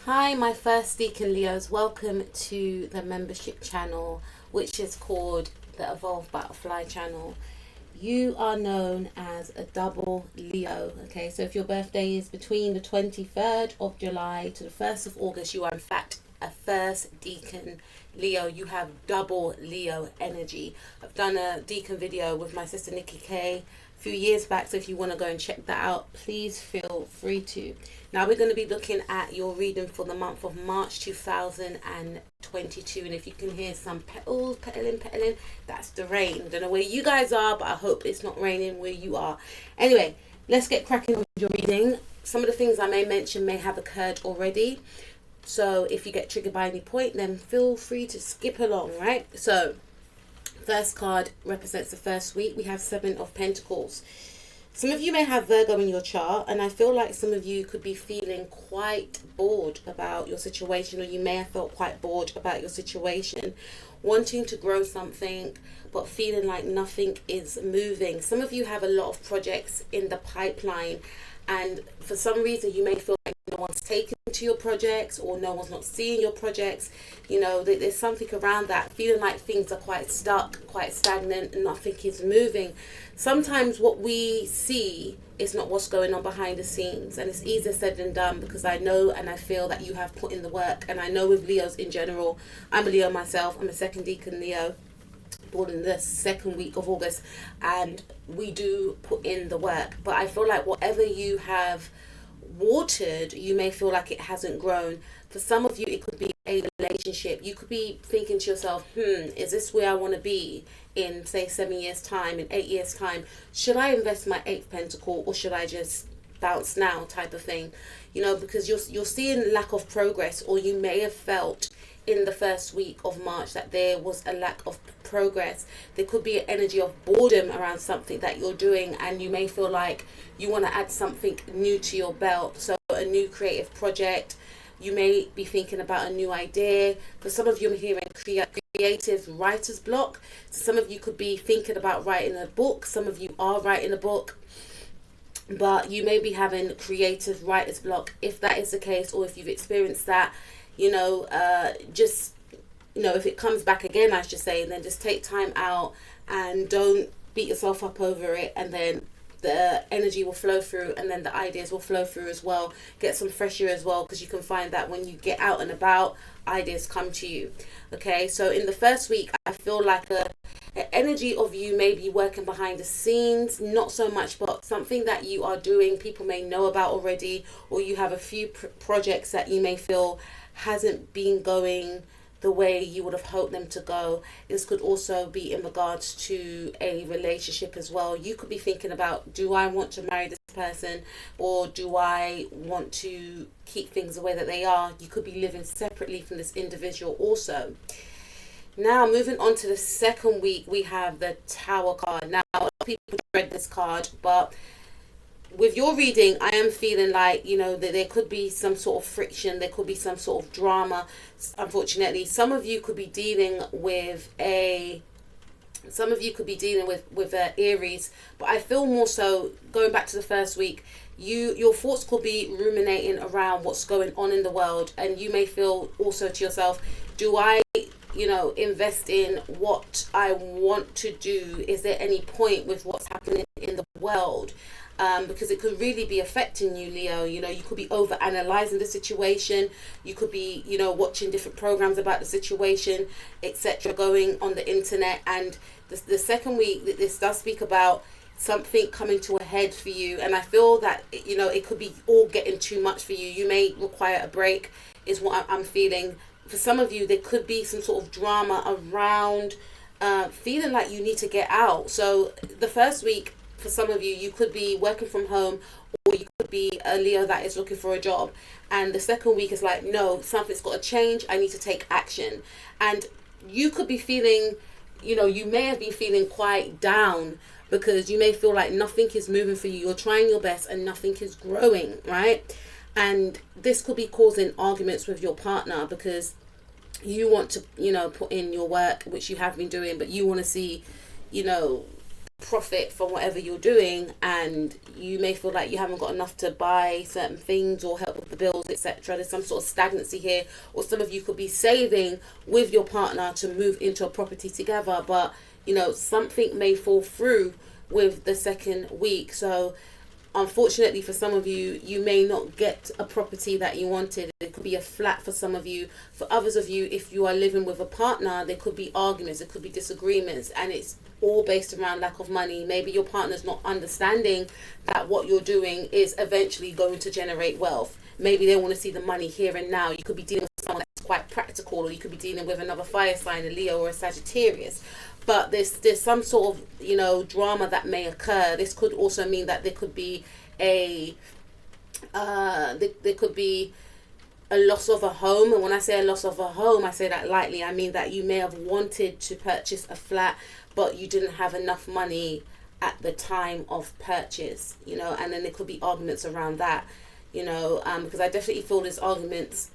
Hi, my first Deacon Leos. Welcome to the membership channel, which is called the Evolve Butterfly channel. You are known as a double Leo. Okay, so if your birthday is between the 23rd of July to the 1st of August, you are in fact a first Deacon Leo. You have double Leo energy. I've done a Deacon video with my sister Nikki K a few years back, so if you want to go and check that out, please feel free to. Now we're going to be looking at your reading for the month of March 2022, and if you can hear some petals petaling, that's the rain. I don't know where you guys are, but I hope it's not raining where you are. Anyway, let's get cracking with your reading. Some of the things I may mention may have occurred already, so if you get triggered by any point, then feel free to skip along, right? So first card represents the first week. We have Seven of Pentacles. Some of you may have Virgo in your chart, and I feel like some of you could be feeling quite bored about your situation, or you may have felt quite bored about your situation, wanting to grow something but feeling like nothing is moving. Some of you have a lot of projects in the pipeline, and for some reason you may feel like no one's taken to your projects, or no one's not seeing your projects. You know, there's something around that, feeling like things are quite stuck, quite stagnant, and nothing is moving. Sometimes what we see is not what's going on behind the scenes, and it's easier said than done, because I know and I feel that you have put in the work. And I know with Leos in general, I'm a Leo myself, I'm a second Deacon Leo, born in the second week of August, and we do put in the work. But I feel like whatever you have watered, you may feel like it hasn't grown. For some of you, it could be a relationship. You could be thinking to yourself, is this where I want to be in, say, 7 years time, in 8 years time? Should I invest my 8th pentacle, or should I just bounce now, type of thing? You know, because you're seeing lack of progress, or you may have felt in the first week of March that there was a lack of progress. There could be an energy of boredom around something that you're doing, and you may feel like you want to add something new to your belt. So a new creative project, you may be thinking about a new idea. For some of you, I'm hearing creative writer's block. So some of you could be thinking about writing a book. Some of you are writing a book, but you may be having creative writer's block. If that is the case, or if you've experienced that, you know, just, you know, if it comes back again, I should say, then just take time out and don't beat yourself up over it, and then the energy will flow through, and then the ideas will flow through as well. Get some fresh air as well, because you can find that when you get out and about, ideas come to you. Okay, so in the first week, I feel like an energy of you maybe working behind the scenes, not so much, but something that you are doing, people may know about already, or you have a few projects that you may feel hasn't been going the way you would have hoped them to go. This could also be in regards to a relationship as well. You could be thinking about, do I want to marry this person, or do I want to keep things the way that they are? You could be living separately from this individual also. Now, moving on to the second week, we have the Tower card. Now, a lot of people read this card, but with your reading, I am feeling like, you know, that there could be some sort of friction, there could be some sort of drama. Unfortunately, some of you could be dealing with Aries, but I feel more so, going back to the first week, your thoughts could be ruminating around what's going on in the world, and you may feel also to yourself, do I, you know, invest in what I want to do? Is there any point with what's happening in the world? Because it could really be affecting you, Leo. You know, you could be over analyzing the situation. You could be, you know, watching different programs about the situation, etc., going on the internet. And the second week, this does speak about something coming to a head for you. And I feel that, you know, it could be all getting too much for you. You may require a break, is what I'm feeling. For some of you, there could be some sort of drama around feeling like you need to get out. So the first week, for some of you, you could be working from home, or you could be a Leo that is looking for a job. And the second week is like, no, something's got to change. I need to take action. And you could be feeling, you know, you may have been feeling quite down, because you may feel like nothing is moving for you. You're trying your best and nothing is growing, right? And this could be causing arguments with your partner, because you want to, you know, put in your work, which you have been doing, but you want to see, you know, profit from whatever you're doing, and you may feel like you haven't got enough to buy certain things or help with the bills, etc. There's some sort of stagnancy here, or some of you could be saving with your partner to move into a property together, but you know, something may fall through with the second week. So unfortunately for some of you, you may not get a property that you wanted. It could be a flat for some of you. For others of you, if you are living with a partner, there could be arguments, there could be disagreements, and it's all based around lack of money. Maybe your partner's not understanding that what you're doing is eventually going to generate wealth. Maybe they want to see the money here and now. You could be dealing with someone that's quite practical, or you could be dealing with another fire sign, a Leo or a Sagittarius. But there's some sort of, you know, drama that may occur. This could also mean that there could be a there could be a loss of a home. And when I say a loss of a home, I say that lightly. I mean that you may have wanted to purchase a flat, but you didn't have enough money at the time of purchase, you know, and then there could be arguments around that, you know, because I definitely feel there's arguments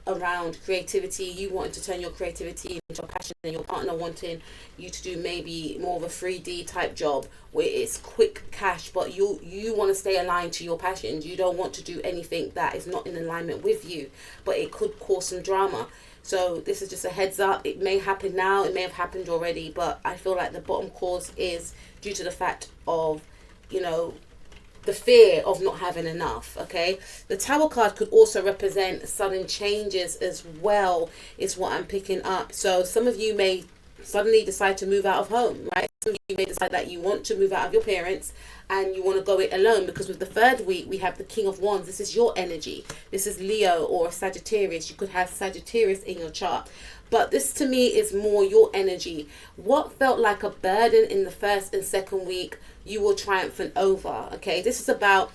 around creativity. You wanting to turn your creativity into a passion, and your partner wanting you to do maybe more of a 3D type job where it's quick cash, but you want to stay aligned to your passions. You don't want to do anything that is not in alignment with you, but it could cause some drama. So this is just a heads up. It may happen now, it may have happened already, but I feel like the bottom cause is due to the fact of, you know, the fear of not having enough. Okay, the Tower card could also represent sudden changes as well, is what I'm picking up. So some of you may suddenly decide to move out of home, right? Some of you may decide that you want to move out of your parents and you want to go it alone, because with the third week we have the King of Wands. This is your energy. This is Leo or Sagittarius. You could have Sagittarius in your chart, but this to me is more your energy. What felt like a burden in the first and second week, you will triumphant over. Okay, this is about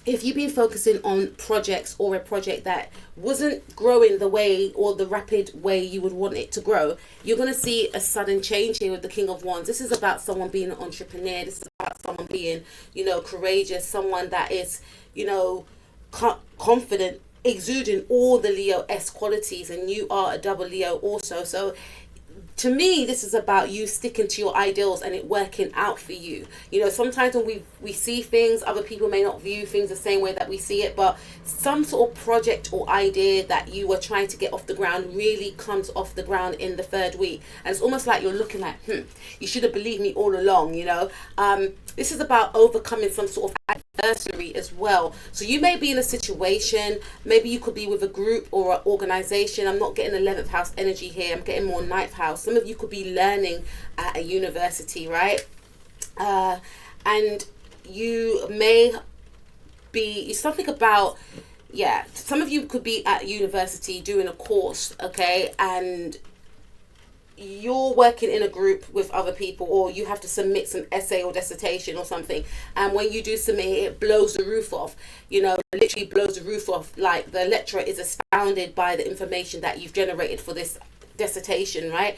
if you've been focusing on projects or a project that wasn't growing the way or the rapid way you would want it to grow, you're going to see a sudden change here with the King of Wands. This is about someone being an entrepreneur. This is about someone being, you know, courageous, someone that is, you know, confident, exuding all the Leo-esque qualities, and you are a double Leo also. So to me, this is about you sticking to your ideals and it working out for you. You know, sometimes when we see things, other people may not view things the same way that we see it, but some sort of project or idea that you were trying to get off the ground really comes off the ground in the third week. And it's almost like you're looking like, you should have believed me all along, you know. This is about overcoming some sort of adversary as well. So you may be in a situation, maybe you could be with a group or an organization. I'm not getting 11th house energy here, I'm getting more 9th house. Some of you could be learning at a university, right? And you may be something about, yeah, some of you could be at university doing a course, okay, and you're working in a group with other people, or you have to submit some essay or dissertation or something, and when you do submit it, it blows the roof off, you know, literally blows the roof off. Like the lecturer is astounded by the information that you've generated for this dissertation, right?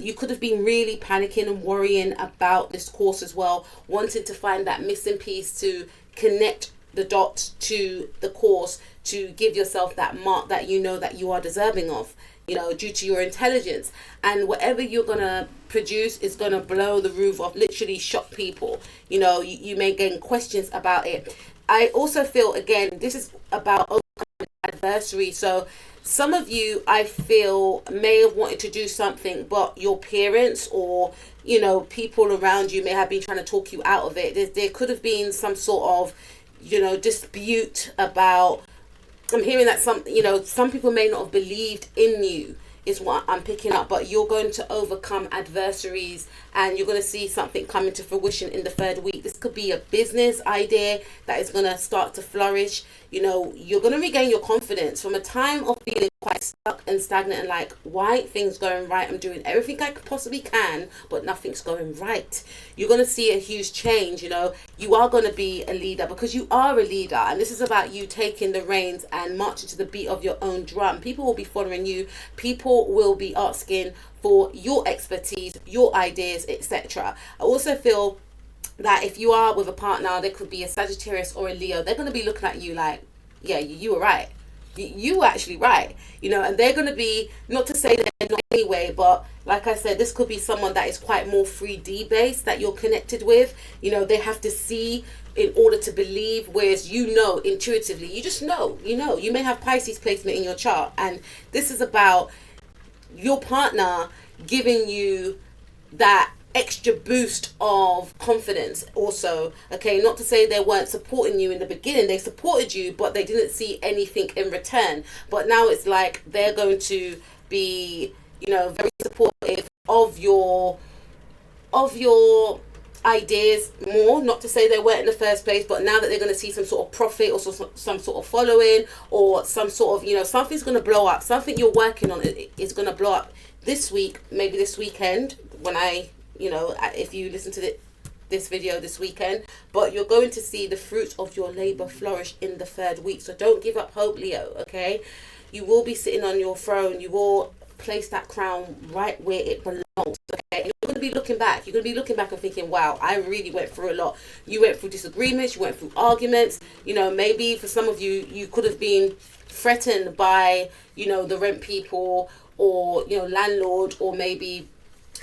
You could have been really panicking and worrying about this course as well, wanting to find that missing piece to connect the dots to the course, to give yourself that mark that you know that you are deserving of, you know, due to your intelligence. And whatever you're gonna produce is gonna blow the roof off, literally shock people. You know, you may gain questions about it. I also feel, again, this is about overcoming adversary. So some of you, I feel, may have wanted to do something, but your parents or, you know, people around you may have been trying to talk you out of it. There could have been some sort of, you know, dispute about, I'm hearing that some people may not have believed in you, is what I'm picking up, but you're going to overcome adversaries and you're going to see something coming to fruition in the third week. This could be a business idea that is going to start to flourish. You know, you're going to regain your confidence from a time of feeling quite stuck and stagnant and like, why ain't things going right? I'm doing everything I possibly can, but nothing's going right. You're going to see a huge change. You know, you are going to be a leader because you are a leader, and this is about you taking the reins and marching to the beat of your own drum. People will be following you. People will be asking for your expertise, your ideas, etc. I also feel that if you are with a partner, there could be a Sagittarius or a Leo. They're going to be looking at you like, yeah, you were right. You were actually right, you know, and they're going to be, not to say they're not anyway, but like I said, this could be someone that is quite more 3D based that you're connected with. You know, they have to see in order to believe, whereas you know intuitively, you just know, you may have Pisces placement in your chart, and this is about your partner giving you that extra boost of confidence also. Okay, not to say they weren't supporting you in the beginning, they supported you, but they didn't see anything in return. But now it's like they're going to be, very supportive of your ideas more. Not to say they weren't in the first place, but now that they're going to see some sort of profit or some sort of following, or some sort of, something's going to blow up, something you're working on is going to blow up this week, maybe this weekend, when if you listen to this video this weekend. But you're going to see the fruits of your labor flourish in the 3rd week. So don't give up hope, Leo. Okay, you will be sitting on your throne. You will place that crown right where it belongs. Okay, you're going to be looking back. You're going to be looking back and thinking, wow, I really went through a lot. You went through disagreements, you went through arguments. Maybe for some of you, you could have been threatened by the rent people, or landlord, or maybe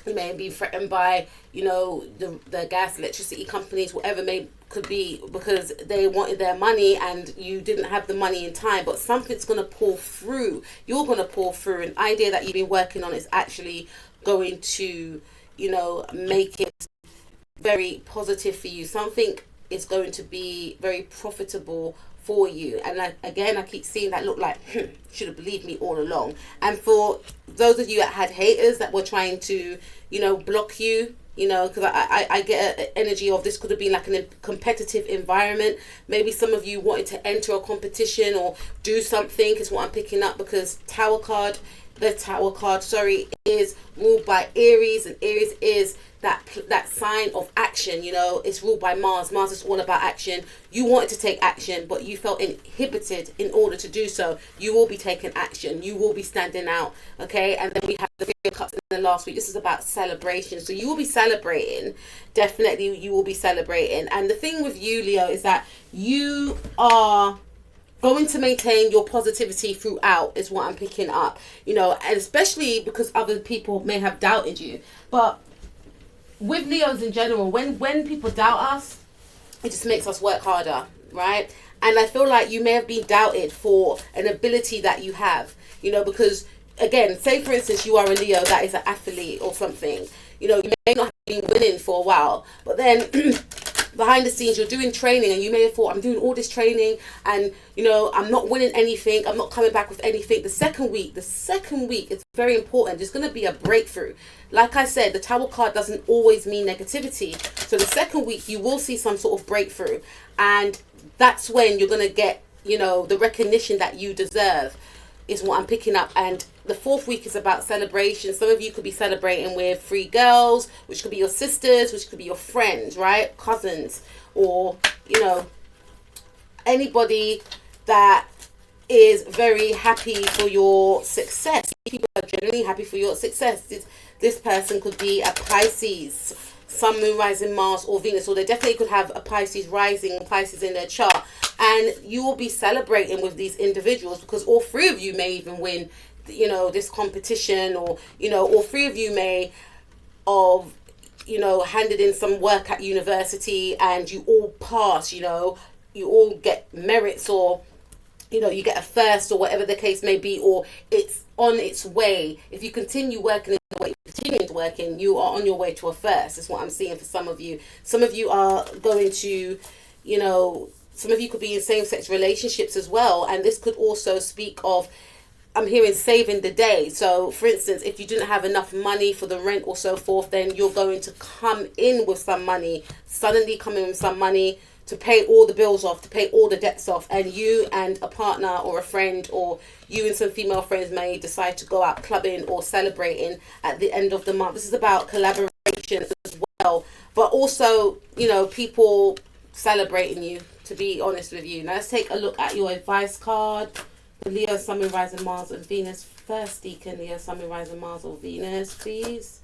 you may be threatened by the gas, electricity companies, whatever could be, because they wanted their money and you didn't have the money in time. But something's going to pull through. You're going to pull through. An idea that you've been working on is actually going to make it very positive for you. Something is going to be very profitable for you. And I keep seeing that look like should have believed me all along. And for those of you that had haters that were trying to block you, because I get an energy of this could have been like a competitive environment. Maybe some of you wanted to enter a competition or do something, is what I'm picking up, because the Tower card, is ruled by Aries, and Aries is that sign of action. It's ruled by Mars. Mars is all about action. You wanted to take action, but you felt inhibited in order to do so. You will be taking action. You will be standing out. Okay, and then we have the 3 of Cups in the last week. This is about celebration. So you will be celebrating. Definitely, you will be celebrating. And the thing with you, Leo, is that you are going to maintain your positivity throughout, is what I'm picking up. And especially because other people may have doubted you. But with Leos in general, when people doubt us, it just makes us work harder, right? And I feel like you may have been doubted for an ability that you have, because, again, say for instance you are a Leo that is an athlete or something. You may not have been winning for a while, but then behind the scenes you're doing training, and you may have thought, I'm doing all this training and I'm not winning anything, I'm not coming back with anything. The second week is very important. There's going to be a breakthrough. Like I said, the Tower card doesn't always mean negativity. So the second week you will see some sort of breakthrough, and that's when you're going to get the recognition that you deserve, is what I'm picking up. And the 4th week is about celebration. Some of you could be celebrating with 3 girls, which could be your sisters, which could be your friends, right? Cousins, or anybody that is very happy for your success. People are generally happy for your success. This person could be a Pisces, Sun, Moon, Rising, Mars, or Venus, or they definitely could have a Pisces rising, Pisces in their chart. And you will be celebrating with these individuals, because all 3 of you may even win this competition, or all 3 of you may have handed in some work at university and you all pass. You all get merits, or you get a first, or whatever the case may be, or it's on its way. If you continue working in the way you're continuing working, you are on your way to a first. That's what I'm seeing for some of you. Some of you are going to, some of you could be in same-sex relationships as well, and this could also speak of, I'm hearing, saving the day. So for instance, if you didn't have enough money for the rent or so forth, then you're going to come in with some money, suddenly come in with some money to pay all the bills off, to pay all the debts off. And you and a partner or a friend, or you and some female friends, may decide to go out clubbing or celebrating at the end of the month. This is about collaboration as well, but also people celebrating you, to be honest with you. Now let's take a look at your advice card. Leo, Sun, Moon, Rising, Mars, and Venus. First decan, Leo, Sun, Moon, Rising, Mars, or Venus, please.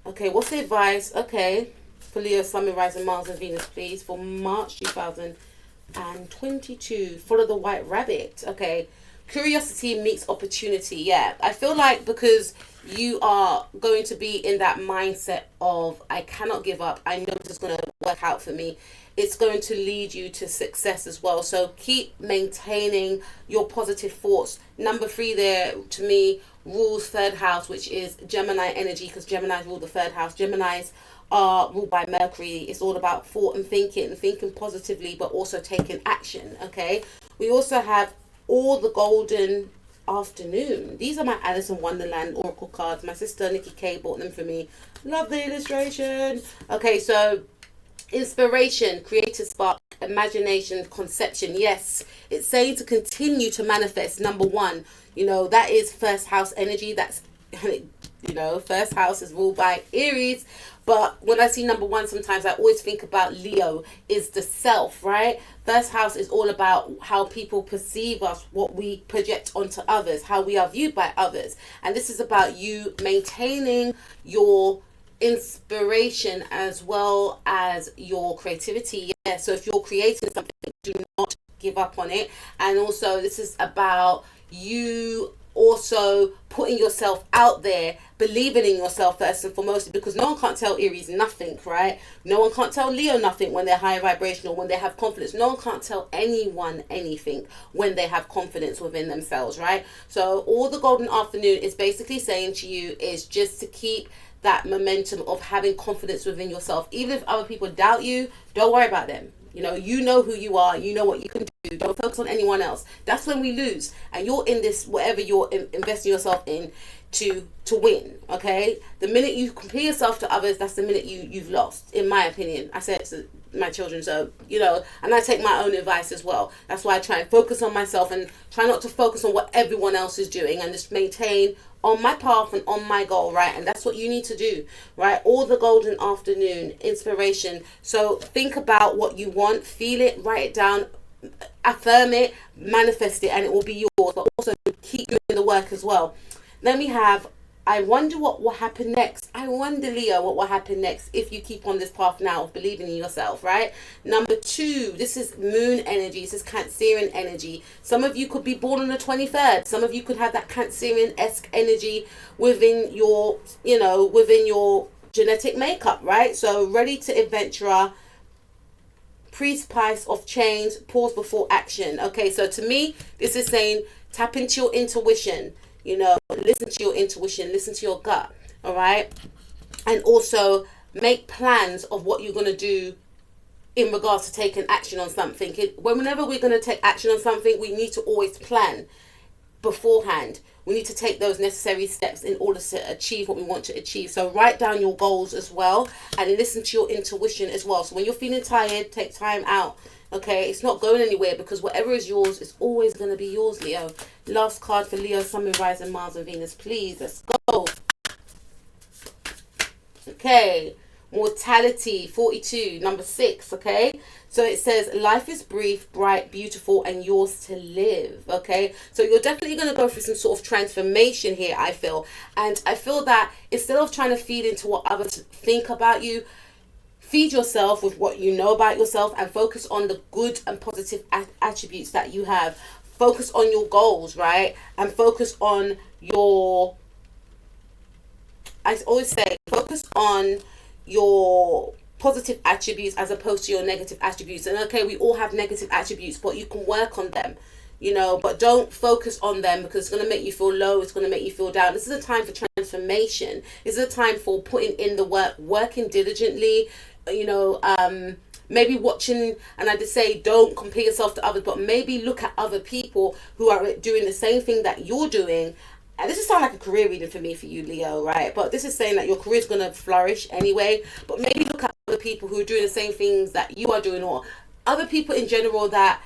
Okay, what's the advice? Okay, for Leo, Sun, Moon, Rising, Mars, and Venus, please, for March 2022. Follow the white rabbit. Okay, curiosity meets opportunity. Yeah, I feel like because you are going to be in that mindset of I cannot give up, I know this is going to work out for me, it's going to lead you to success as well. So keep maintaining your positive thoughts. Number 3 there to me rules 3rd house, which is Gemini energy, because Geminis rule the 3rd house. Geminis are ruled by Mercury. It's all about thought and thinking positively, but also taking action. Okay, we also have all the golden afternoon. These are my Alice in Wonderland oracle cards. My sister Nikki K bought them for me. Love the illustration. Okay, so inspiration, creative spark, imagination, conception. Yes, it's saying to continue to manifest. Number 1, you know, that is 1st house energy. That's, you know, 1st house is ruled by Aries. But when I see number 1, sometimes I always think about Leo is the self, right? 1st house is all about how people perceive us, what we project onto others, how we are viewed by others. And this is about you maintaining your inspiration as well as your creativity. Yeah, so if you're creating something, do not give up on it. And also this is about you also putting yourself out there, believing in yourself first and foremost, because no one can't tell Aries nothing, right? No one can't tell Leo nothing when they're high vibrational, when they have confidence. No one can't tell anyone anything when they have confidence within themselves, right? So all the golden afternoon is basically saying to you is just to keep that momentum of having confidence within yourself. Even if other people doubt you, don't worry about them. You know who you are. You know what you can do. Don't focus on anyone else. That's when we lose. And you're in this, whatever you're investing yourself in to win, okay? The minute you compare yourself to others, that's the minute you've lost, in my opinion. I said it to my children, so, and I take my own advice as well. That's why I try and focus on myself and try not to focus on what everyone else is doing and just maintain on my path and on my goal, right? And that's what you need to do, right? All the golden afternoon, inspiration. So think about what you want, feel it, write it down, affirm it, manifest it, and it will be yours. But also keep doing the work as well. Then we have, I wonder what will happen next. I wonder, Leo, what will happen next if you keep on this path now of believing in yourself, right? Number 2, this is moon energy. This is Cancerian energy. Some of you could be born on the 23rd. Some of you could have that Cancerian-esque energy within your, within your genetic makeup, right? So ready to adventure, price of change, pause before action. Okay, so to me, this is saying tap into your intuition. Listen to your intuition, listen to your gut, all right? And also make plans of what you're going to do in regards to taking action on something. Whenever we're going to take action on something, we need to always plan beforehand. We need to take those necessary steps in order to achieve what we want to achieve. So write down your goals as well and listen to your intuition as well. So when you're feeling tired, take time out. Okay, it's not going anywhere because whatever is yours is always going to be yours, Leo. Last card for Leo, Sun, Moon, Rising, Mars and Venus, please. Let's go. Okay, mortality, 42, number 6, okay? So it says, life is brief, bright, beautiful, and yours to live, okay? So you're definitely going to go through some sort of transformation here, I feel. And I feel that instead of trying to feed into what others think about you, feed yourself with what you know about yourself and focus on the good and positive attributes that you have. Focus on your goals, right? And focus on your, I always say, focus on your positive attributes as opposed to your negative attributes. And okay, we all have negative attributes, but you can work on them, but don't focus on them because it's going to make you feel low. It's going to make you feel down. This is a time for transformation. This is a time for putting in the work, working diligently, maybe watching, and I just say don't compare yourself to others, but maybe look at other people who are doing the same thing that you're doing. And this is sound like a career reading for me, for you, Leo, right? But this is saying that your career is going to flourish anyway, but maybe look at other people who are doing the same things that you are doing, or other people in general that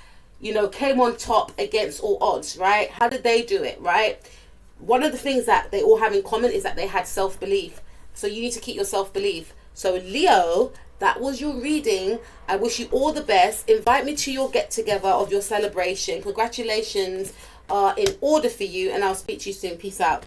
came on top against all odds, right? How did they do it, right? One of the things that they all have in common is that they had self-belief. So you need to keep your self-belief. So Leo, that was your reading. I wish you all the best. Invite me to your get-together of your celebration. Congratulations are in order for you, and I'll speak to you soon. Peace out.